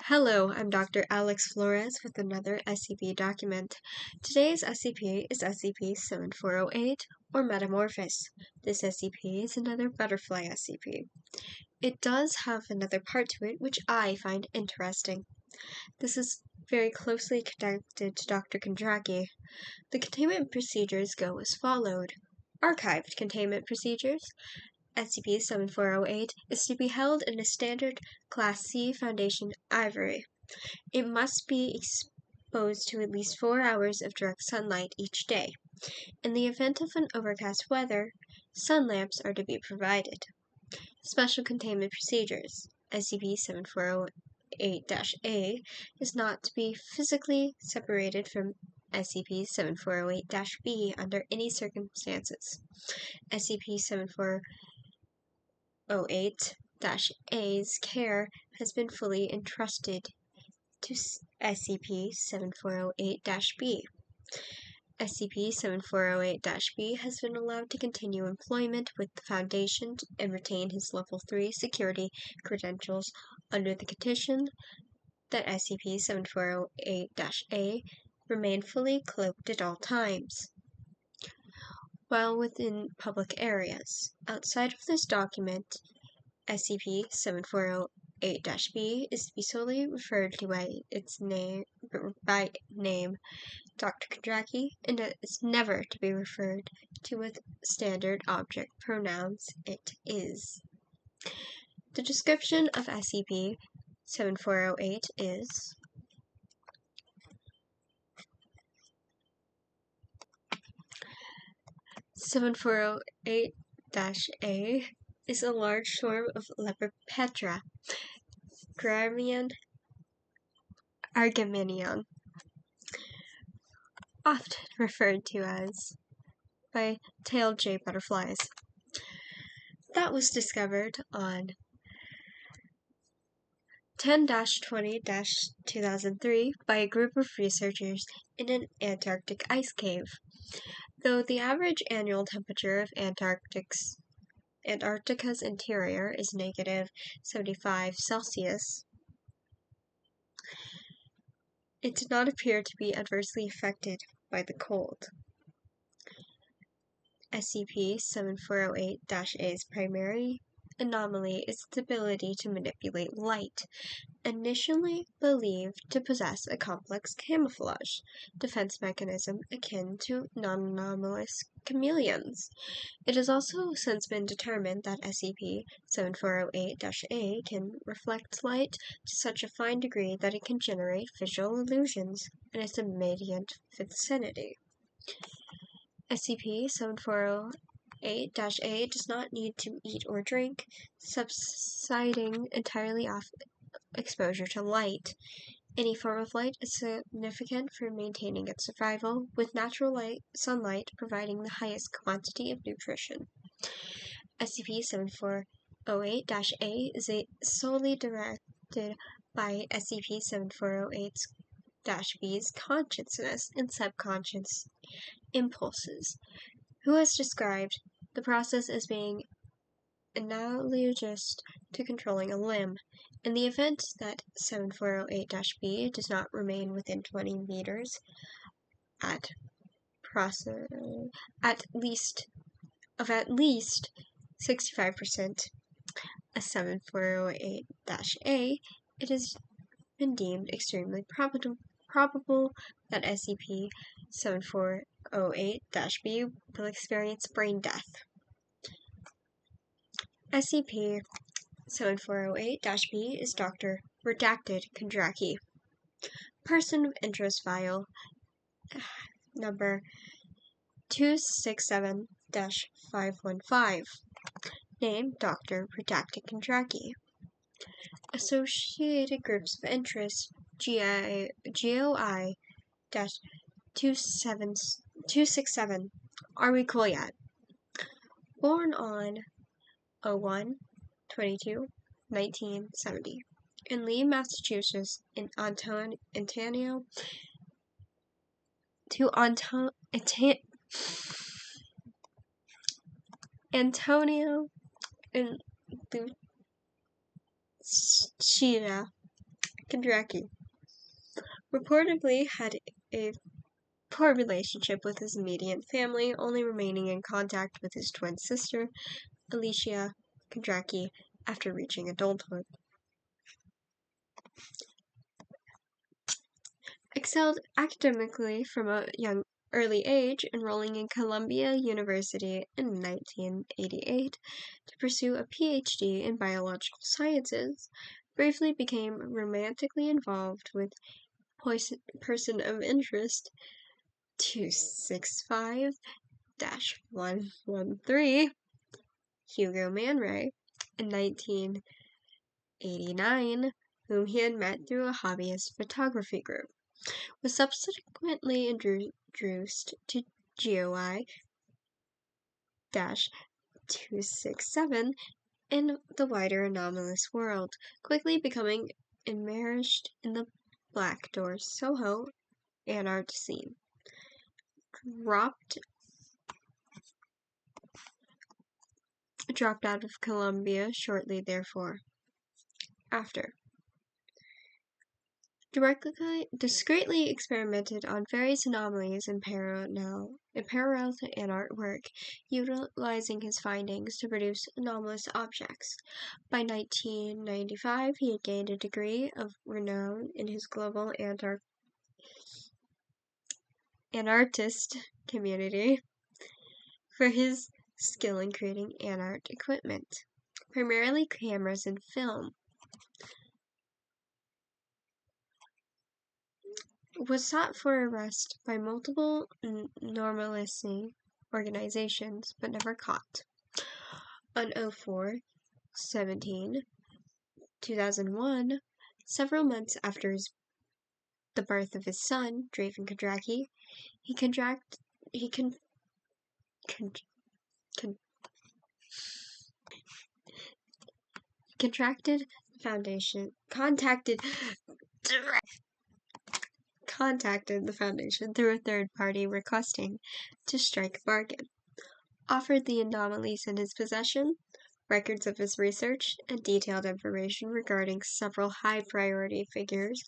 Hello, I'm Dr. Alex Flores with another SCP document. Today's SCP is SCP-7408, or Metamorphosis. This SCP is another butterfly SCP. It does have another part to it which I find interesting. This is very closely connected to Dr. Kondraki. The containment procedures go as followed. Archived containment procedures. SCP-7408 is to be held in a standard Class C Foundation ivory. It must be exposed to at least 4 hours of direct sunlight each day. In the event of an overcast weather, sun lamps are to be provided. Special containment procedures. SCP-7408-A is not to be physically separated from SCP-7408-B under any circumstances. SCP-7408-A's care has been fully entrusted to SCP-7408-B. SCP-7408-B has been allowed to continue employment with the Foundation and retain his Level 3 security credentials under the condition that SCP-7408-A remain fully cloaked at all times while within public areas. Outside of this document, SCP-7408-B is to be solely referred to by name Dr. Kondraki, and is never to be referred to with standard object pronouns it is. The description of SCP-7408 is (7408-A) is a large swarm of Lepipetra, Gramian argeminion, often referred to as by tailed jay butterflies. That was discovered on 10-20-2003 by a group of researchers in an Antarctic ice cave. Though the average annual temperature of Antarctica's interior is -75 Celsius, it did not appear to be adversely affected by the cold. SCP-7408-A's primary anomaly is its ability to manipulate light, initially believed to possess a complex camouflage defense mechanism akin to non-anomalous chameleons. It has also since been determined that SCP-7408-A can reflect light to such a fine degree that it can generate visual illusions in its immediate vicinity. SCP-7408-A does not need to eat or drink, subsiding entirely off exposure to light. Any form of light is significant for maintaining its survival, with natural sunlight providing the highest quantity of nutrition. SCP-7408-A is solely directed by SCP-7408-B's consciousness and subconscious impulses, who has described the process as being analogous to controlling a limb. In the event that 7408-B does not remain within 20 meters at least 65% of 7408-A, it has been deemed extremely probable that SCP-7408-B will experience brain death. SCP-7408-B is Dr. Redacted Kondraki. Person of Interest File number 267-515. Name Dr. Redacted Kondraki. Associated Groups of Interest GOI-267. Are we cool yet? Born on 01/22/1970 in Lee, Massachusetts, in Antonio and Lucida, Kondraki reportedly had a poor relationship with his immediate family, only remaining in contact with his twin sister, Alicia Kondraki, after reaching adulthood. Excelled academically from a early age, enrolling in Columbia University in 1988 to pursue a PhD in biological sciences. Briefly became romantically involved with person of interest 265-113 Hugo Man Ray in 1989, whom he had met through a hobbyist photography group. Was subsequently introduced to GOI-267 in the wider anomalous world, quickly becoming immersed in the Black Door Soho Anart scene. Dropped out of Columbia shortly after. Discreetly experimented on various anomalies in parallel to Anart work, utilizing his findings to produce anomalous objects. By 1995, he had gained a degree of renown in his global Anartist community for his skill in creating Anart equipment, primarily cameras and film. Was sought for arrest by multiple normalcy organizations, but never caught. On 04/17/2001, several months after the birth of his son, Draven Kondraki, he contacted the foundation through a third party requesting to strike a bargain. Offered the anomalies in his possession, records of his research, and detailed information regarding several high-priority figures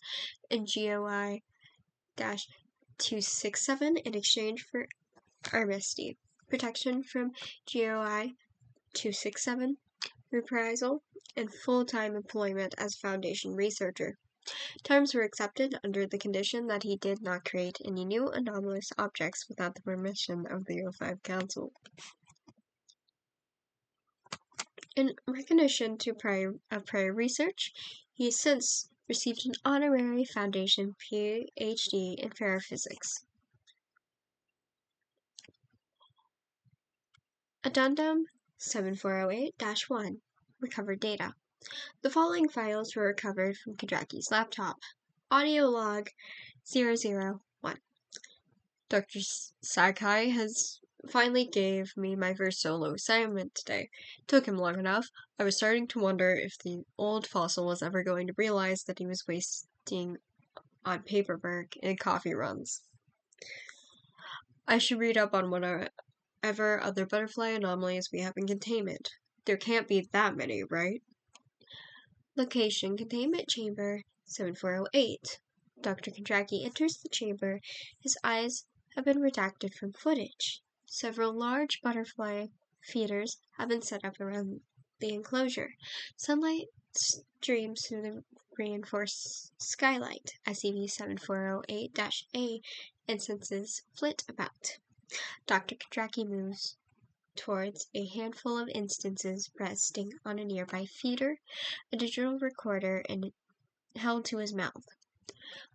in GOI-267 in exchange for armistice, protection from GOI-267, reprisal, and full-time employment as Foundation researcher. Terms were accepted under the condition that he did not create any new anomalous objects without the permission of the O5 Council. In recognition of prior research, he has since received an honorary Foundation PhD in ferrophysics. Addendum 7408-1 Recovered data. The following files were recovered from Kondraki's laptop. Audio log 001. Dr. Sakai has finally gave me my first solo assignment today. Took him long enough. I was starting to wonder if the old fossil was ever going to realize that he was wasting on paperwork and coffee runs. I should read up on whatever other butterfly anomalies we have in containment. There can't be that many, right? Location: Containment Chamber 7408. Dr. Kondraki enters the chamber. His eyes have been redacted from footage. Several large butterfly feeders have been set up around the enclosure. Sunlight streams through the reinforced skylight. SCP-7408-A instances flit about. Dr. Kondraki moves towards a handful of instances resting on a nearby feeder, a digital recorder held to his mouth.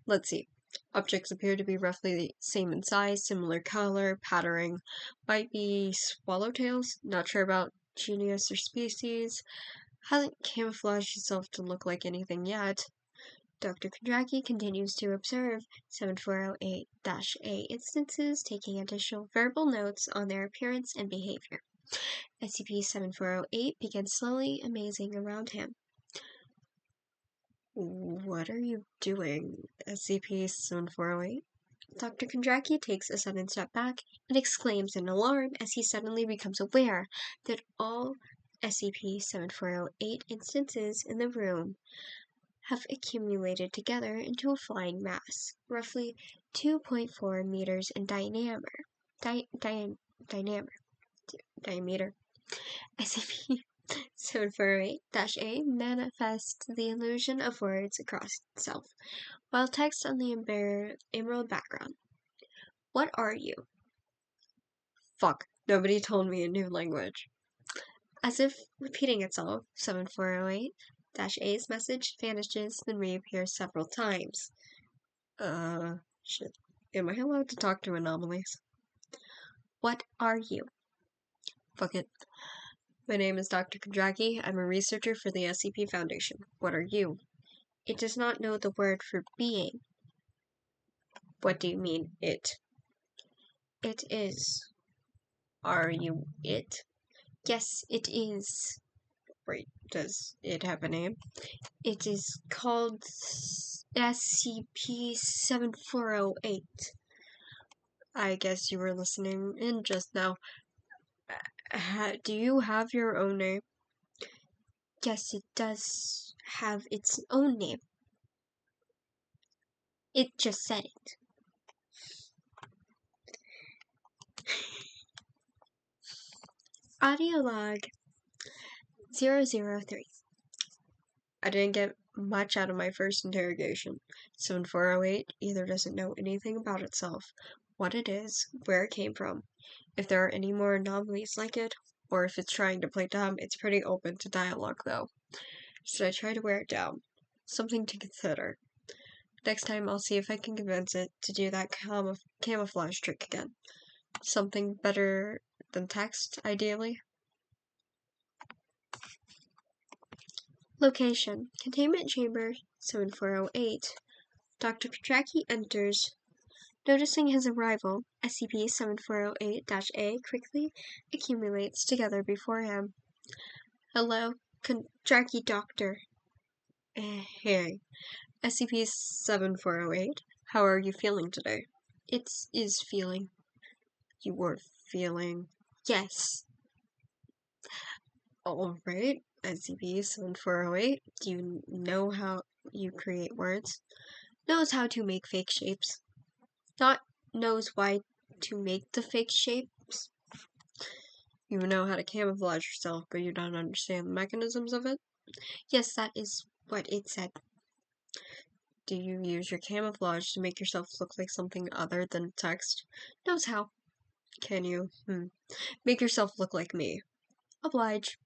Let's see. Objects appear to be roughly the same in size, similar color, patterning. Might be swallowtails, not sure about genus or species. Hasn't camouflaged itself to look like anything yet. Dr. Kondraki continues to observe 7408-A instances, taking additional verbal notes on their appearance and behavior. SCP-7408 begins slowly amazing around him. What are you doing, SCP-7408? Dr. Kondraki takes a sudden step back and exclaims in alarm as he suddenly becomes aware that all SCP-7408 instances in the room have accumulated together into a flying mass, roughly 2.4 meters in diameter. Diameter. SCP-7408-A manifests the illusion of words across itself, while text on the emerald background. What are you? Fuck, nobody told me a new language. As if repeating itself, 7408-A's message vanishes then reappears several times. Shit. Am I allowed to talk to anomalies? What are you? Fuck it. My name is Dr. Kondraki. I'm a researcher for the SCP Foundation. What are you? It does not know the word for being. What do you mean, it? It is. Are you it? Yes, it is. Wait, does it have a name? It is called SCP-7408. I guess you were listening in just now. Do you have your own name? Yes, it does have its own name. It just said it. Audio log 003. I didn't get much out of my first interrogation. 7408 either doesn't know anything about itself, what it is, where it came from, if there are any more anomalies like it, or if it's trying to play dumb. It's pretty open to dialogue, though. Should I try to wear it down? Something to consider. Next time I'll see if I can convince it to do that camouflage trick again. Something better than text, ideally. Location: Containment Chamber 7408. Dr. Petraki enters. Noticing his arrival, SCP-7408-A quickly accumulates together before him. Hello, Petraki Doctor. Hey, SCP-7408, how are you feeling today? It is feeling. You were feeling. Yes. Alright, SCP-7408, do you know how you create words? Knows how to make fake shapes. Not knows why to make the fake shapes. You know how to camouflage yourself, but you don't understand the mechanisms of it? Yes, that is what it said. Do you use your camouflage to make yourself look like something other than text? Knows how. Can you, make yourself look like me? Oblige.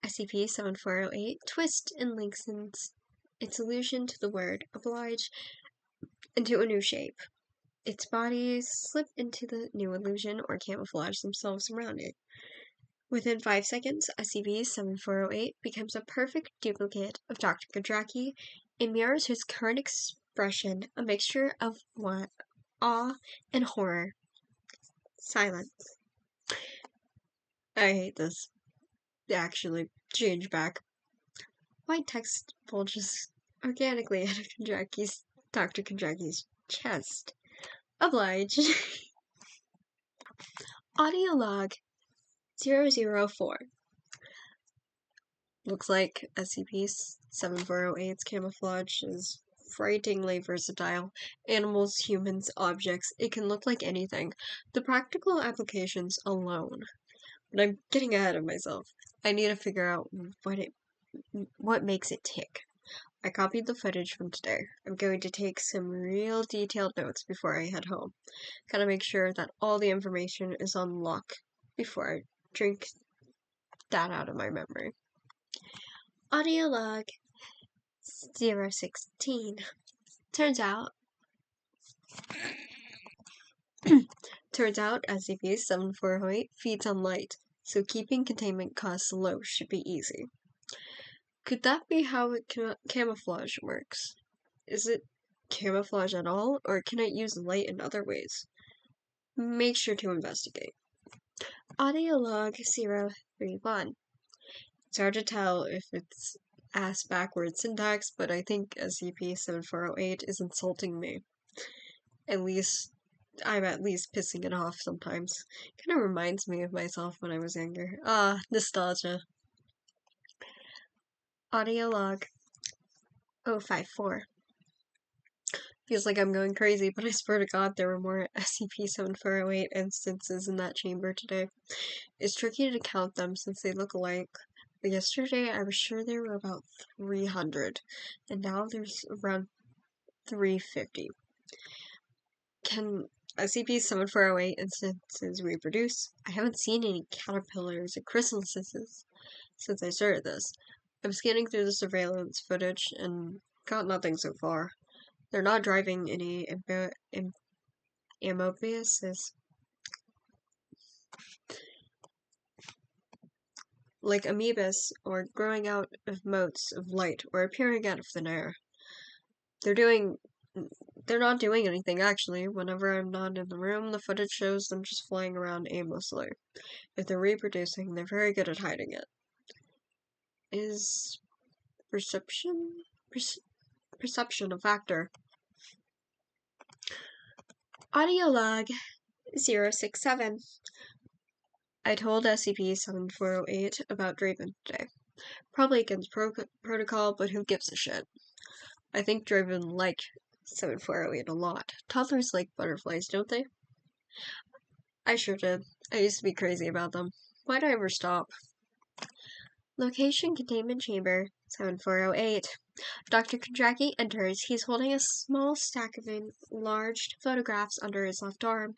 SCP-7408 twists and lengthens its allusion to the word oblige into a new shape. Its bodies slip into the new illusion or camouflage themselves around it. Within 5 seconds, SCP-7408 becomes a perfect duplicate of Dr. Kondraki. It mirrors his current expression, a mixture of awe and horror. Silence. I hate this. Actually, change back. White text bulges organically out of Dr. Kondraki's chest. Oblige. Audio log 004. Looks like SCP-7408's camouflage is frighteningly versatile. Animals, humans, objects, it can look like anything. The practical applications alone. But I'm getting ahead of myself. I need to figure out what makes it tick. I copied the footage from today. I'm going to take some real detailed notes before I head home. Gotta make sure that all the information is on lock before I drink that out of my memory. Audio log 016. Turns out SCP-7408 feeds on light, so keeping containment costs low should be easy. Could that be how camouflage works? Is it camouflage at all, or can it use light in other ways? Make sure to investigate. Audio log 031. It's hard to tell if it's ass-backwards syntax, but I think SCP-7408 is insulting me. I'm at least pissing it off sometimes. Kinda reminds me of myself when I was younger. Nostalgia. Audio log SCP-7408-054. Feels like I'm going crazy, but I swear to God there were more SCP-7408 instances in that chamber today. It's tricky to count them since they look alike, but yesterday I was sure there were about 300, and now there's around 350. Can SCP-7408 instances reproduce? I haven't seen any caterpillars or chrysalises since I started this. I'm scanning through the surveillance footage and got nothing so far. They're not driving any amoebases, like amoebas, or growing out of motes of light, or appearing out of thin air. They're not doing anything, actually. Whenever I'm not in the room, the footage shows them just flying around aimlessly. If they're reproducing, they're very good at hiding it. Is perception a factor? Audio log 067. I told SCP-7408 about Draven today. Probably against protocol, but who gives a shit? I think Draven liked 7408 a lot. Toddlers like butterflies, don't they? I sure did. I used to be crazy about them. Why'd I ever stop? Location Containment Chamber 7408. Dr. Kondraki enters. He's holding a small stack of enlarged photographs under his left arm,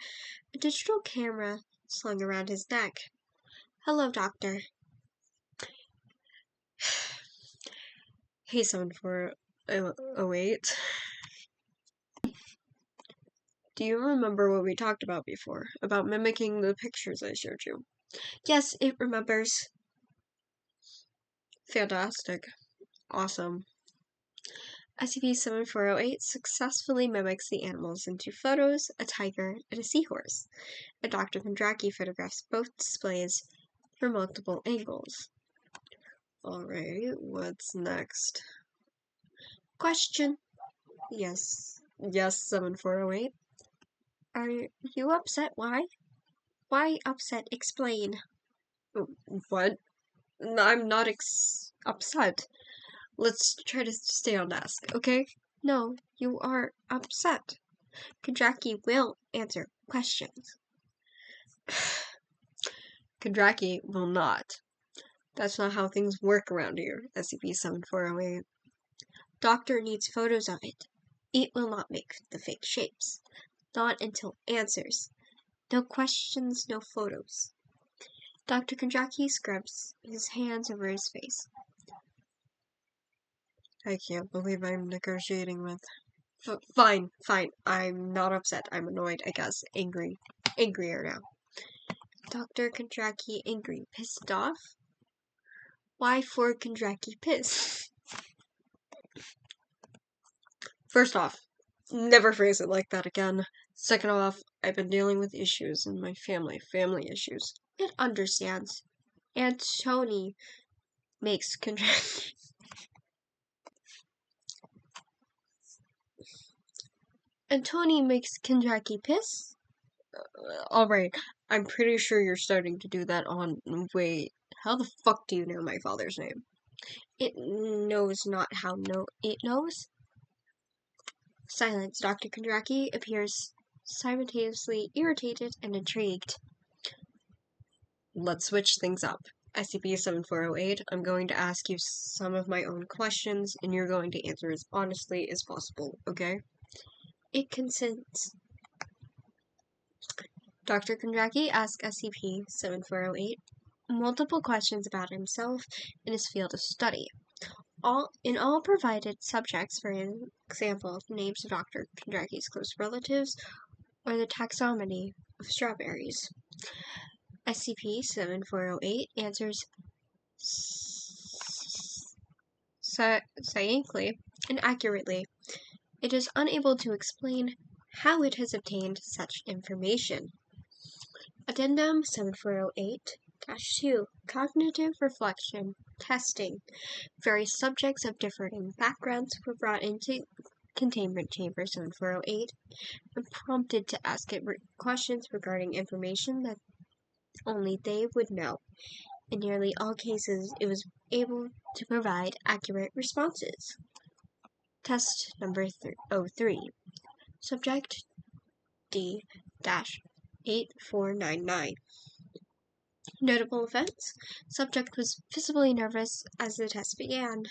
a digital camera slung around his neck. Hello, Doctor. Hey, 7408. Do you remember what we talked about before? About mimicking the pictures I showed you? Yes, it remembers. Fantastic. Awesome. SCP-7408 successfully mimics the animals in two photos, a tiger and a seahorse, and Dr. Kondraki photographs both displays from multiple angles. Alright, what's next? Question. Yes, 7408. Are you upset? Why? Why upset? Explain. What? I'm not upset. Let's try to stay on task, okay? No, you are upset. Kondraki will answer questions. Kondraki will not. That's not how things work around here, SCP-7408. Doctor needs photos of it. It will not make the fake shapes. Not until answers. No questions, no photos. Dr. Kondraki scrubs his hands over his face. I can't believe I'm negotiating with... Fine. I'm not upset. I'm annoyed, I guess. Angrier now. Dr. Kondraki angry. Pissed off? Why for Kondraki pissed? First off, never phrase it like that again. Second off, I've been dealing with issues in my family issues. It understands. And Tony makes Kondraki... And Tony makes Kondraki piss? Alright, I'm pretty sure you're starting to do that on... Wait, how the fuck do you know my father's name? It knows not how it knows? Silence. Dr. Kondraki appears simultaneously irritated and intrigued. Let's switch things up. SCP-7408, I'm going to ask you some of my own questions, and you're going to answer as honestly as possible, okay? It consents. Dr. Kondraki asks SCP-7408 multiple questions about himself and his field of study. In all provided subjects, for example, names of Dr. Kondraki's close relatives, or the taxonomy of strawberries. SCP-7408 answers succinctly and accurately. It is unable to explain how it has obtained such information. Addendum 7408-2 Cognitive Reflection Testing. Various subjects of differing backgrounds were brought into Containment Chamber 7408 and prompted to ask it questions regarding information that only they would know. In nearly all cases, it was able to provide accurate responses. Test number 03. Subject D-8499. Notable events. Subject was visibly nervous as the test began.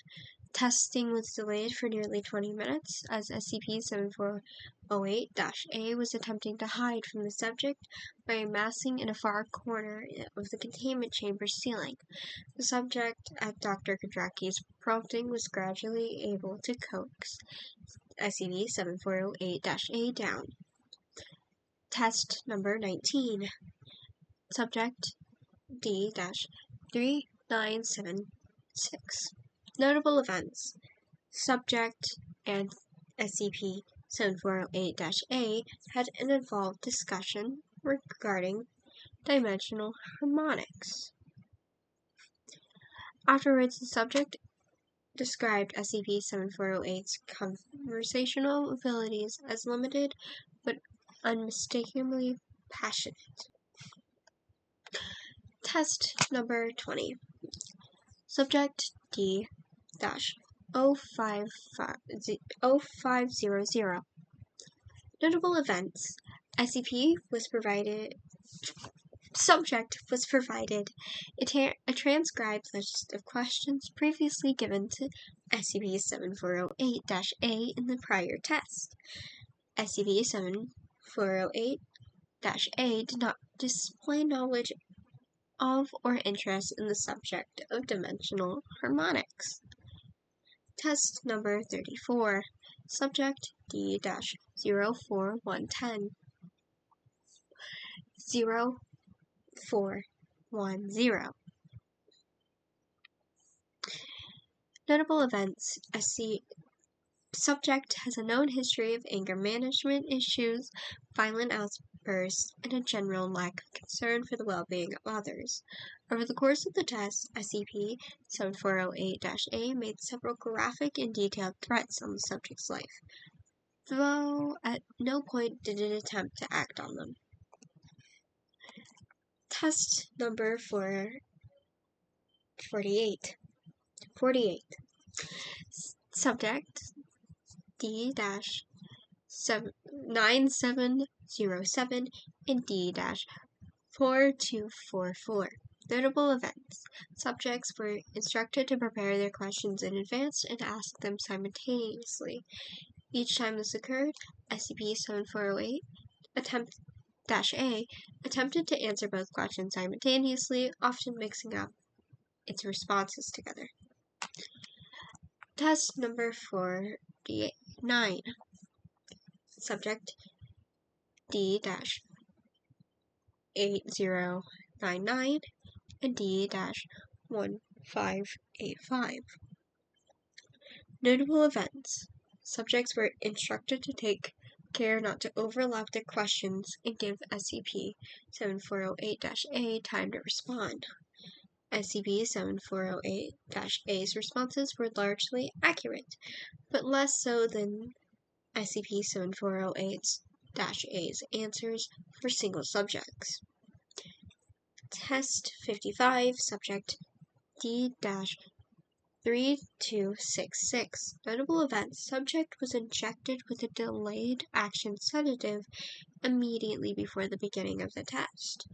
Testing was delayed for nearly 20 minutes as SCP-7408-A was attempting to hide from the subject by amassing in a far corner of the containment chamber ceiling. The subject, at Dr. Kondraki's prompting, was gradually able to coax SCP-7408-A down. Test number 19. Subject D-3976. Notable events. Subject and SCP-7408-A had an involved discussion regarding dimensional harmonics. Afterwards, the subject described SCP-7408's conversational abilities as limited but unmistakably passionate. Test number 20. Subject D-0500. Notable events. Subject was provided a transcribed list of questions previously given to SCP-7408-A in the prior test. SCP-7408-A did not display knowledge of or interest in the subject of dimensional harmonics. Test number 34. Subject D-04110. 0410. Notable events. Subject has a known history of anger management issues, violent outbursts, and a general lack of concern for the well-being of others. Over the course of the test, SCP-7408-A made several graphic and detailed threats on the subject's life, though at no point did it attempt to act on them. Test number 48. Subject D-9707 and D-4244. Notable events. Subjects were instructed to prepare their questions in advance and ask them simultaneously. Each time this occurred, SCP-7408-A attempted to answer both questions simultaneously, often mixing up its responses together. Test number 49. Subject D-8099 and D-1585. Notable events. Subjects were instructed to take care not to overlap their questions and give SCP-7408-A time to respond. SCP-7408-A's responses were largely accurate, but less so than SCP-7408-A's answers for single subjects. Test 55, Subject D-3266. Notable events. Subject was injected with a delayed action sedative immediately before the beginning of the test.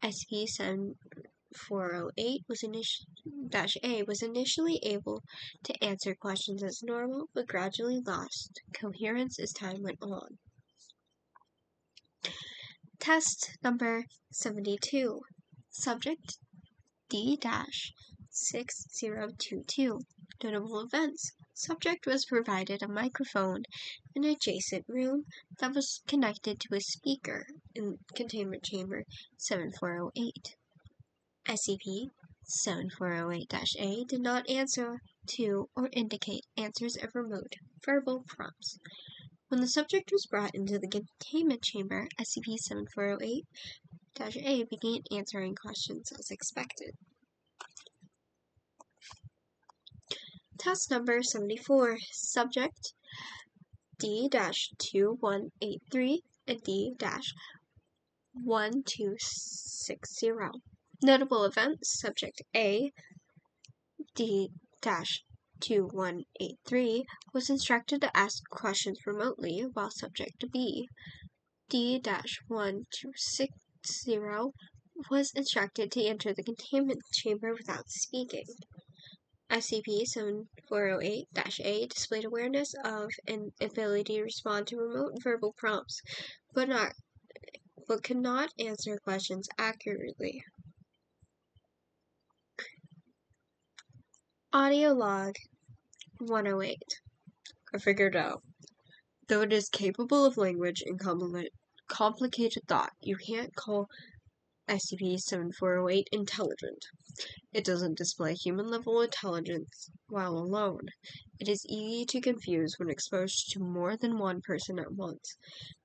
SCP-7408 was initially able to answer questions as normal, but gradually lost coherence as time went on. Test number 72. Subject D-6022. Notable events. Subject was provided a microphone in an adjacent room that was connected to a speaker in containment chamber 7408. SCP-7408-A did not answer to or indicate answers of remote verbal prompts. When the subject was brought into the containment chamber, SCP-7408-A began answering questions as expected. Test number 74. Subject D-2183 and D-1260. Notable events. Subject A, D-2 D-2183 was instructed to ask questions remotely while subject to B. D-1260 was instructed to enter the containment chamber without speaking. SCP-7408-A displayed awareness of and ability to respond to remote verbal prompts, but could not answer questions accurately. Audio log 108. I figured out. Though it is capable of language and complicated thought, you can't call SCP-7408 intelligent. It doesn't display human-level intelligence while alone. It is easy to confuse when exposed to more than one person at once.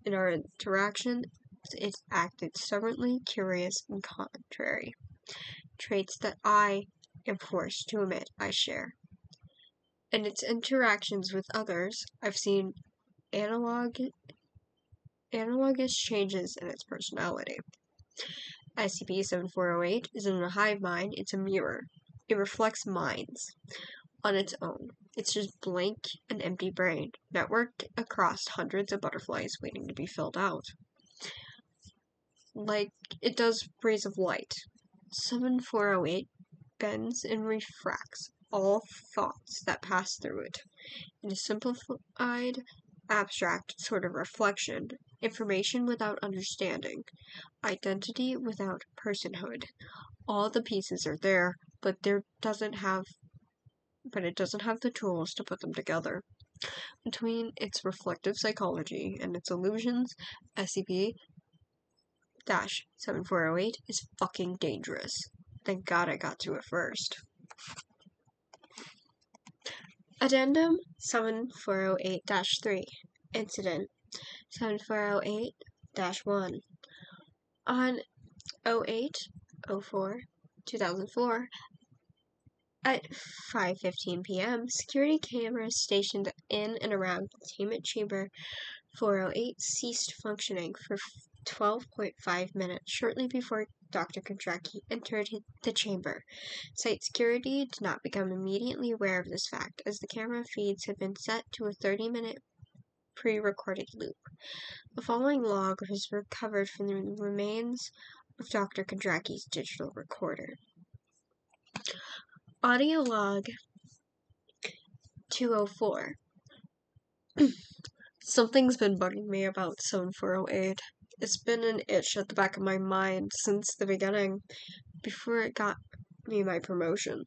In our interactions, it acted stubbornly, curious, and contrary. Traits that I am forced to admit I share. In its interactions with others, I've seen analogous changes in its personality. SCP-7408 isn't a hive mind, it's a mirror. It reflects minds on its own. It's just blank and empty brain, networked across hundreds of butterflies waiting to be filled out. Like it does rays of light. 7408 bends and refracts all thoughts that pass through it. In a simplified, abstract sort of reflection, information without understanding, identity without personhood. All the pieces are there, but it doesn't have the tools to put them together. Between its reflective psychology and its illusions, SCP-7408 is fucking dangerous. Thank God I got to it first. Addendum 7408-3 Incident 7408-1 On 08/04/2004 at 5:15 p.m., security cameras stationed in and around containment chamber 408 ceased functioning for 12.5 minutes shortly before Dr. Kondracki entered the chamber. Site security did not become immediately aware of this fact, as the camera feeds had been set to a 30-minute pre-recorded loop. The following log was recovered from the remains of Dr. Kondracki's digital recorder. Audio log 204. Something's been bugging me about 7408. It's been an itch at the back of my mind since the beginning, before it got me my promotion.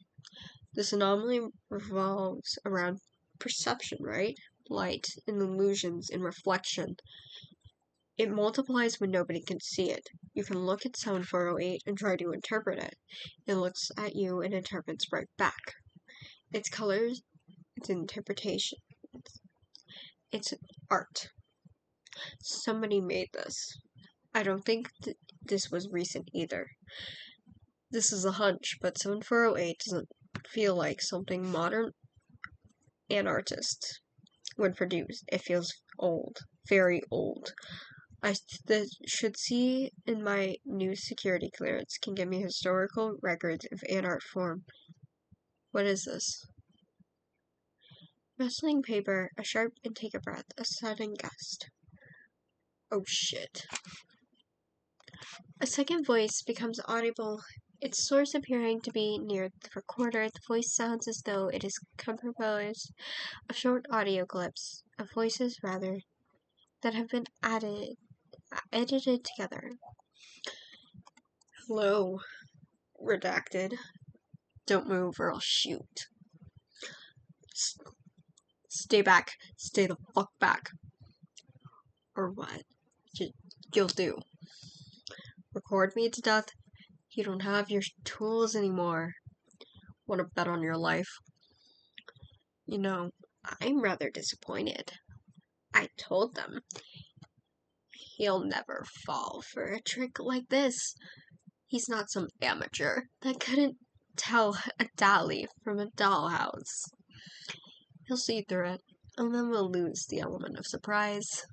This anomaly revolves around perception, right? Light and illusions and reflection. It multiplies when nobody can see it. You can look at 7408 and try to interpret it. It looks at you and interprets right back. Its colors, its interpretation, it's art. Somebody made this. I don't think this was recent either. This is a hunch, but 7408 doesn't feel like something modern and artist would produce. It feels old, very old. I should see in my new security clearance can give me historical records of an art form. What is this? Rustling paper, a sharp intake of breath, a sudden gust. Oh shit. A second voice becomes audible, its source appearing to be near the recorder. The voice sounds as though it is composed of short audio clips, of voices rather, that have been edited together. Hello. Redacted. Don't move or I'll shoot. Stay back. Stay the fuck back. Or what? You'll do. Record me to death. You don't have your tools anymore. Want to bet on your life? You know, I'm rather disappointed. I told them. He'll never fall for a trick like this. He's not some amateur that couldn't tell a dolly from a dollhouse. He'll see through it, and then we'll lose the element of surprise.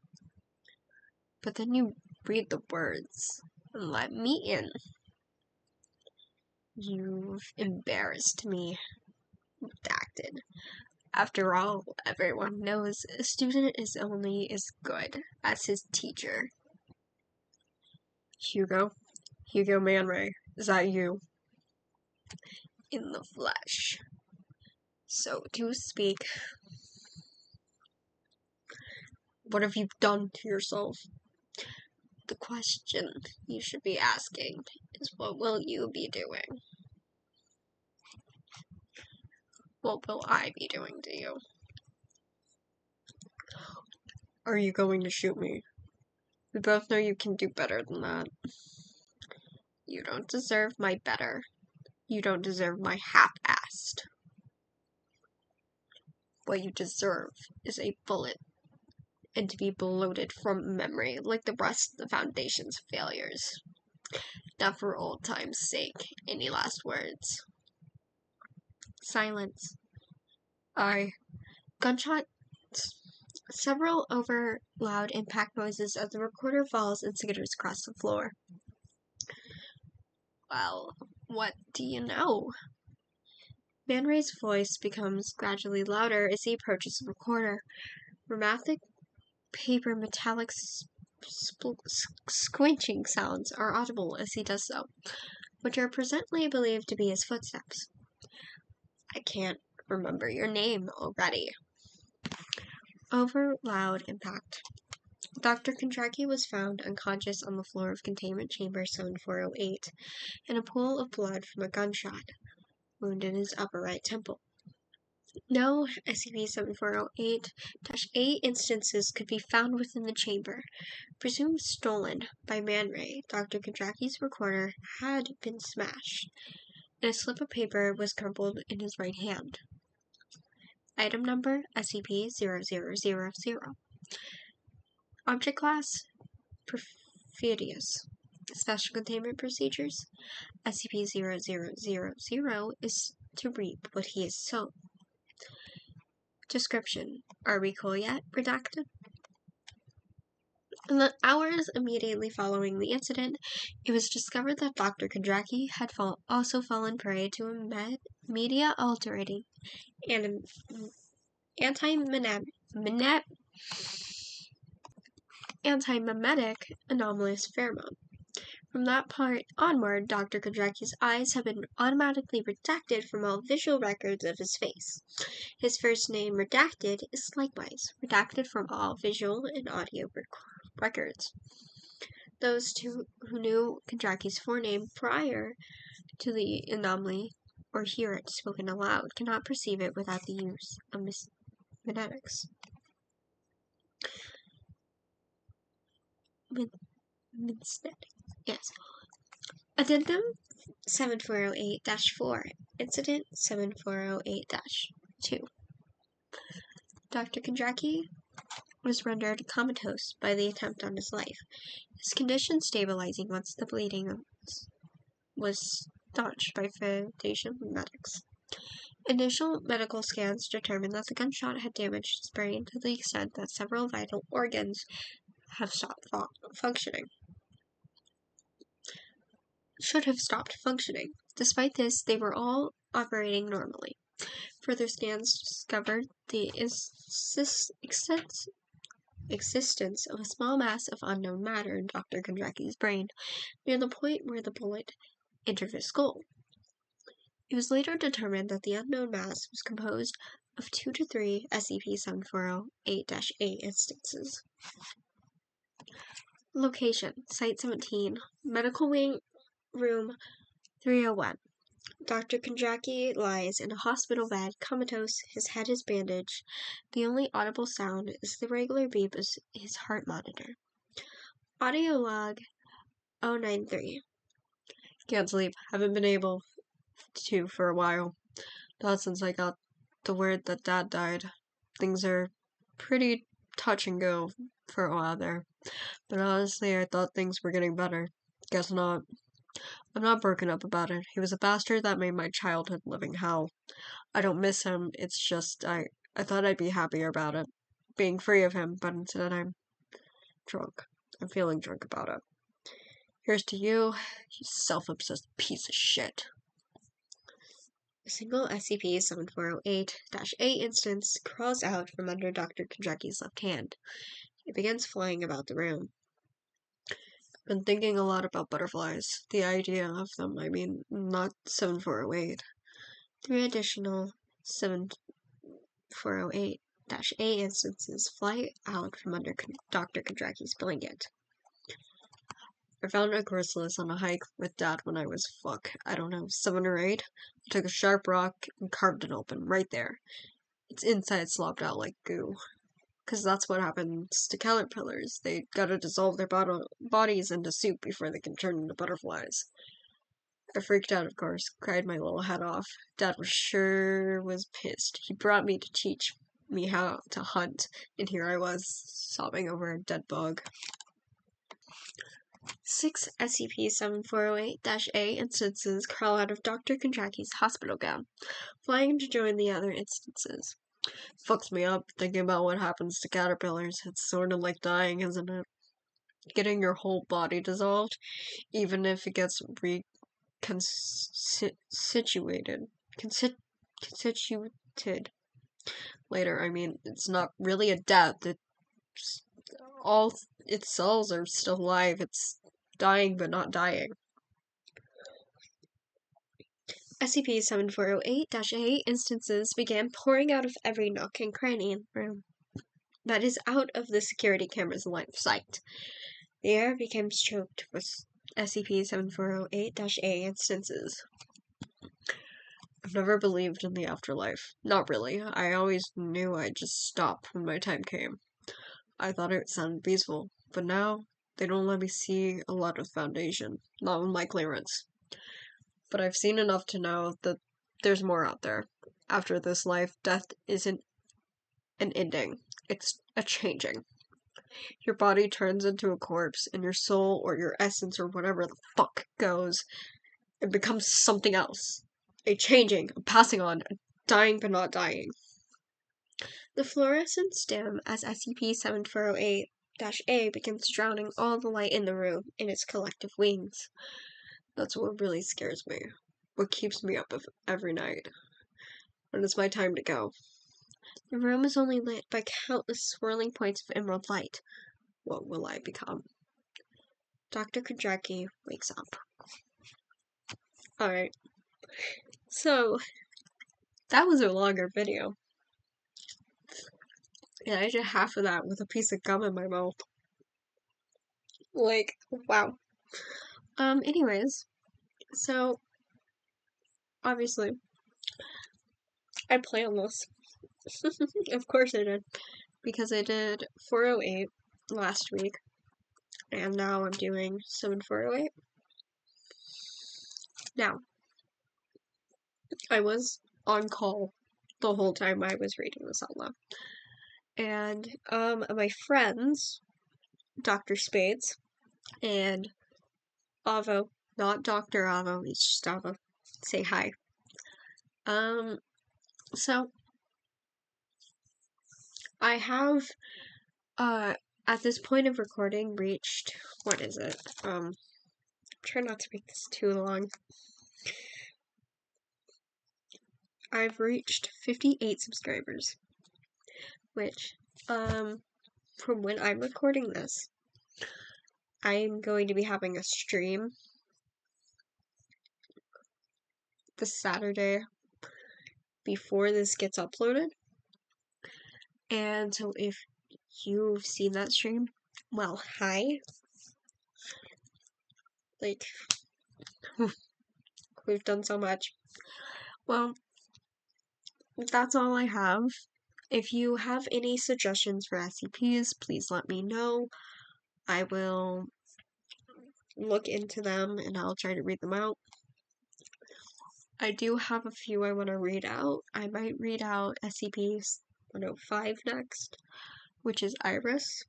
But then you read the words and let me in. You've embarrassed me. Redacted. After all, everyone knows a student is only as good as his teacher. Hugo Man Ray, is that you? In the flesh. So to speak. What have you done to yourself? The question you should be asking is, what will you be doing? What will I be doing to you? Are you going to shoot me? We both know you can do better than that. You don't deserve my better. You don't deserve my half-assed. What you deserve is a bullet, and to be bloated from memory like the rest of the Foundation's failures. Now for old time's sake, any last words? Silence. Gunshots. Several over loud impact noises as the recorder falls and skitters across the floor. Well, what do you know? Man Ray's voice becomes gradually louder as he approaches the recorder. Rhythmic paper metallic squinching sounds are audible as he does so, which are presently believed to be his footsteps. I can't remember your name already. Over loud impact. Dr. Kondraki was found unconscious on the floor of containment chamber 7408 in a pool of blood from a gunshot wound in his upper right temple. No SCP-7408-8 instances could be found within the chamber. Presumed stolen by Man Ray, Dr. Kondraki's recorder had been smashed, and a slip of paper was crumpled in his right hand. Item number SCP-0000. Object class Perfidious. Special containment procedures SCP-0000 is to reap what he has sown. Description: are we cool yet? Redacted. In the hours immediately following the incident, it was discovered that Dr. Kondraki had also fallen prey to a media-altering and anti-memetic anomalous pheromone. From that point onward, Dr. Kondraki's eyes have been automatically redacted from all visual records of his face. His first name, Redacted, is likewise redacted from all visual and audio records. Those who knew Kondraki's forename prior to the anomaly or hear it spoken aloud cannot perceive it without the use of mnemonics. Yes. Addendum 7408-4. Incident 7408-2. Dr. Kondraki was rendered comatose by the attempt on his life, his condition stabilizing once the bleeding was staunched by Foundation medics. Initial medical scans determined that the gunshot had damaged his brain to the extent that several vital organs should have stopped functioning. Despite this, they were all operating normally. Further scans discovered the existence of a small mass of unknown matter in Dr. Kondraki's brain, near the point where the bullet entered his skull. It was later determined that the unknown mass was composed of 2 to 3 SCP-7408-8 instances. Location: Site 17, Medical Wing, Room 301. Dr. Kondraki lies in a hospital bed, comatose, his head is bandaged. The only audible sound is the regular beep of his heart monitor. Audio log 093. Can't sleep. Haven't been able to for a while. Not since I got the word that Dad died. Things are pretty touch and go for a while there. But honestly, I thought things were getting better. Guess not. I'm not broken up about it. He was a bastard that made my childhood living hell. I don't miss him, it's just I thought I'd be happier about it. Being free of him, but instead I'm drunk. I'm feeling drunk about it. Here's to you, you self-obsessed piece of shit. A single SCP-7408-A instance crawls out from under Dr. Kentucky's left hand. It begins flying about the room. I've been thinking a lot about butterflies. The idea of them, not 7408. 3 additional 7408-A instances fly out from under Dr. Kentucky's blanket. I found a chrysalis on a hike with Dad when I was 7 or 8. I took a sharp rock and carved it open, right there. Its inside slopped out like goo. 'Cause that's what happens to caterpillars. They gotta dissolve their bodies into soup before they can turn into butterflies. I freaked out, of course, cried my little head off. Dad was pissed. He brought me to teach me how to hunt, and here I was, sobbing over a dead bug. 6 SCP-7408-A instances crawl out of Dr. Kondraki's hospital gown, flying to join the other instances. Fucks me up thinking about what happens to caterpillars. It's sort of like dying, isn't it? Getting your whole body dissolved, even if it gets constituted later. It's not really a death. It's all its cells are still alive. It's dying but not dying. SCP-7408-A instances began pouring out of every nook and cranny in the room that is out of the security camera's line of sight. The air became choked with SCP-7408-A instances. I've never believed in the afterlife. Not really. I always knew I'd just stop when my time came. I thought it sounded peaceful, but now they don't let me see a lot of Foundation, not with my clearance. But I've seen enough to know that there's more out there. After this life, death isn't an ending. It's a changing. Your body turns into a corpse, and your soul or your essence or whatever the fuck goes and becomes something else. A changing, a passing on, a dying but not dying. The fluorescent stem as SCP-7408-A begins drowning all the light in the room in its collective wings. That's what really scares me. What keeps me up every night. When it's my time to go. The room is only lit by countless swirling points of emerald light. What will I become? Dr. Kondraki wakes up. Alright. So, that was a longer video. And I did half of that with a piece of gum in my mouth. Like, wow. Anyways. So, obviously, I planned this. Of course I did. Because I did 408 last week. And now I'm doing 7408. Now, I was on call the whole time I was reading this out loud. And, my friends, Dr. Spades, and Avo, not Dr. Avo, it's just Avo, say hi. So, I have, at this point of recording, reached, what is it? Try not to make this too long. I've reached 58 subscribers, which, from when I'm recording this, I'm going to be having a stream the Saturday before this gets uploaded. And so if you've seen that stream, well, hi. Like, we've done so much. Well, that's all I have. If you have any suggestions for SCPs, please let me know. I will look into them and I'll try to read them out. I do have a few I want to read out. I might read out SCP-105 next, which is Iris.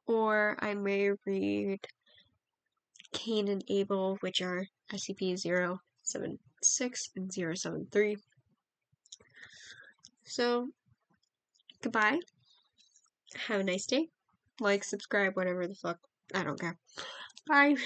Or I may read Cain and Abel, which are SCP-076 and 073. So, goodbye. Have a nice day. Like, subscribe, whatever the fuck. I don't care. Bye.